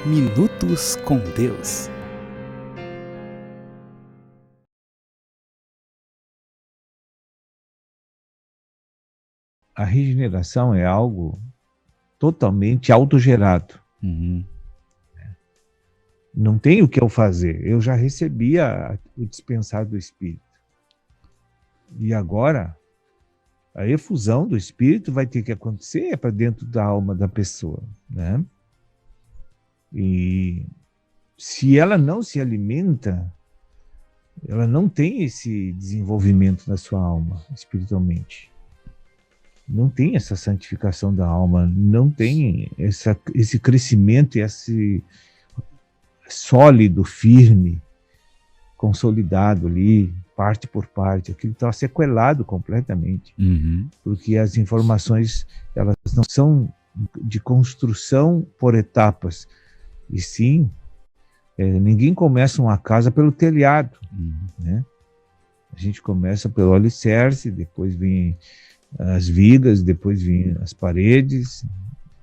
Minutos com Deus. A regeneração é algo totalmente autogerado. Uhum. Não tem o que eu fazer. Eu já recebia o dispensar do Espírito. E agora, a efusão do Espírito vai ter que acontecer para dentro da alma da pessoa, né? E se ela não se alimenta, ela não tem esse desenvolvimento na sua alma, espiritualmente. Não tem essa santificação da alma, não tem esse crescimento, esse sólido, firme, consolidado ali, parte por parte. Aquilo está sequelado completamente, porque as informações elas não são de construção por etapas, e sim, ninguém começa uma casa pelo telhado, né? A gente começa pelo alicerce, depois vem as vigas, depois vem as paredes,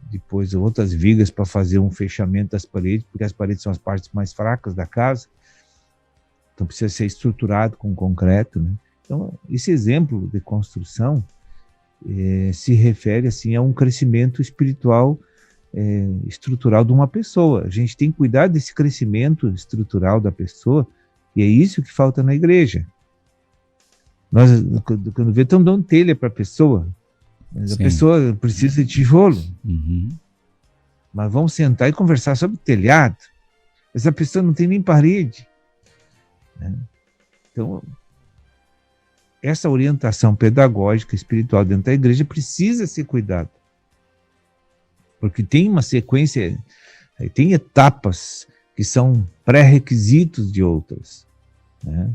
depois outras vigas para fazer um fechamento das paredes, porque as paredes são as partes mais fracas da casa, então precisa ser estruturado com concreto, né? Então, esse exemplo de construção se refere assim a um crescimento espiritual estrutural de uma pessoa. A gente tem que cuidar desse crescimento estrutural da pessoa, e é isso que falta na igreja. Nós, quando vê, estamos dando telha para a pessoa, mas a pessoa precisa de tijolo. Mas vamos sentar e conversar sobre telhado. Essa pessoa não tem nem parede, né? Então, essa orientação pedagógica, espiritual dentro da igreja precisa ser cuidada. Porque tem uma sequência, tem etapas que são pré-requisitos de outras, né?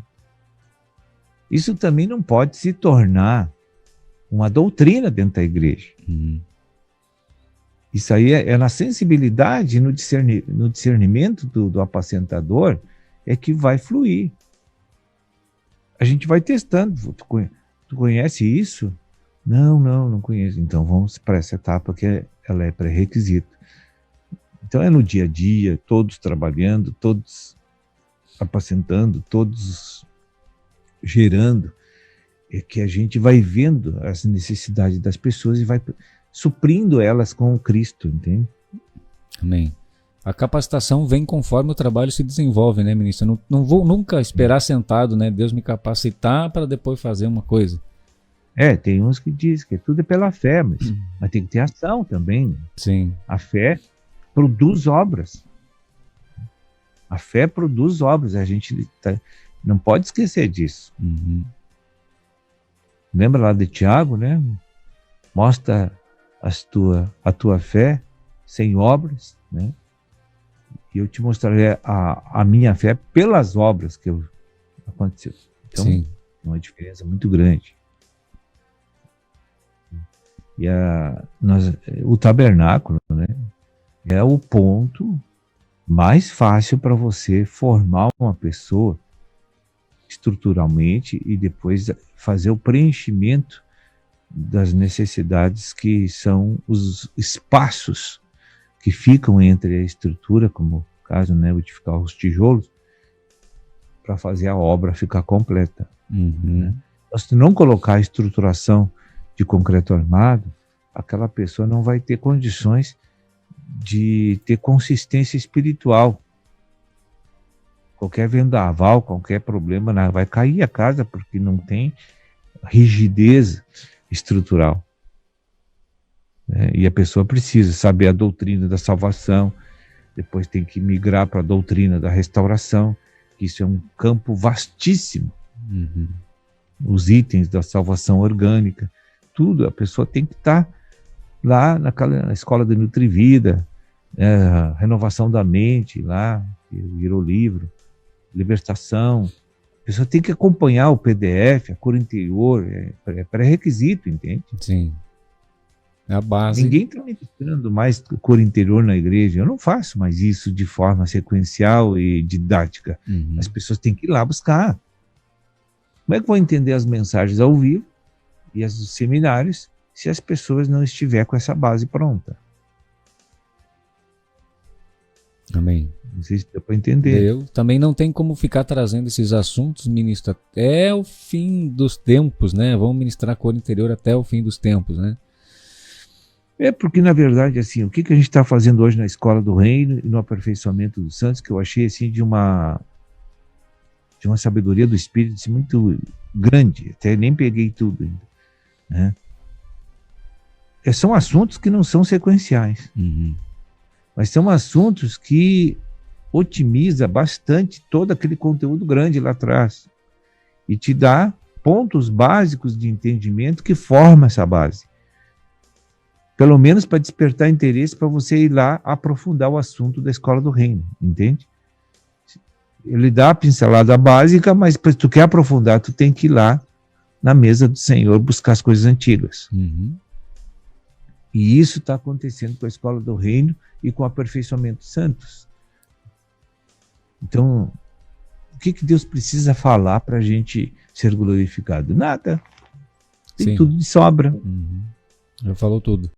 Isso também não pode se tornar uma doutrina dentro da igreja. Isso aí é na sensibilidade, no discernimento do apacentador, é que vai fluir. A gente vai testando. Tu conhece isso? Não conheço. Então vamos para essa etapa que ela é pré-requisito. Então é no dia a dia, todos trabalhando, todos apacentando, todos gerando, é que a gente vai vendo as necessidades das pessoas e vai suprindo elas com o Cristo, entende? Amém. A capacitação vem conforme o trabalho se desenvolve, né, ministro? Não vou nunca esperar sentado, né? Deus me capacitar para depois fazer uma coisa. Tem uns que dizem que tudo é pela fé, mas tem que ter ação também. Sim. A fé produz obras. A fé produz obras. A gente não pode esquecer disso. Lembra lá de Tiago, né? Mostra a tua fé sem obras, né? E eu te mostrarei a minha fé pelas obras que aconteceu. Então, Sim. É uma diferença muito grande. E o tabernáculo, né, é o ponto mais fácil para você formar uma pessoa estruturalmente e depois fazer o preenchimento das necessidades que são os espaços que ficam entre a estrutura, como o caso, né, edificar os tijolos, para fazer a obra ficar completa. Né? Então, se não colocar a estruturação de concreto armado, aquela pessoa não vai ter condições de ter consistência espiritual. Qualquer vendaval, qualquer problema, vai cair a casa porque não tem rigidez estrutural. E a pessoa precisa saber a doutrina da salvação, depois tem que migrar para a doutrina da restauração, que isso é um campo vastíssimo. Os itens da salvação orgânica, tudo, a pessoa tem que estar lá na escola de Nutrivida, renovação da mente, lá, que virou livro, libertação. A pessoa tem que acompanhar o PDF, a cor interior, é pré-requisito, entende? Sim. É a base. Ninguém está ministrando mais cor interior na igreja. Eu não faço mais isso de forma sequencial e didática. As pessoas têm que ir lá buscar. Como é que vão entender as mensagens ao vivo e as dos seminários se as pessoas não estiverem com essa base pronta? Amém. Não sei se deu para entender. Eu também não tem como ficar trazendo esses assuntos, ministro, até o fim dos tempos, né? Vamos ministrar a cor interior até o fim dos tempos, né? É porque, na verdade, assim, o que a gente está fazendo hoje na Escola do Reino e no aperfeiçoamento dos santos, que eu achei, assim, de uma sabedoria do Espírito assim, muito grande, até nem peguei tudo ainda, né? São assuntos que não são sequenciais, mas são assuntos que otimiza bastante todo aquele conteúdo grande lá atrás e te dá pontos básicos de entendimento que formam essa base. Pelo menos para despertar interesse para você ir lá aprofundar o assunto da Escola do Reino, entende? Ele dá a pincelada básica, mas se tu quer aprofundar, tu tem que ir lá na mesa do Senhor buscar as coisas antigas. E isso está acontecendo com a Escola do Reino e com o aperfeiçoamento dos santos. Então, o que Deus precisa falar para a gente ser glorificado? Nada. Tem tudo de sobra. Já falou tudo.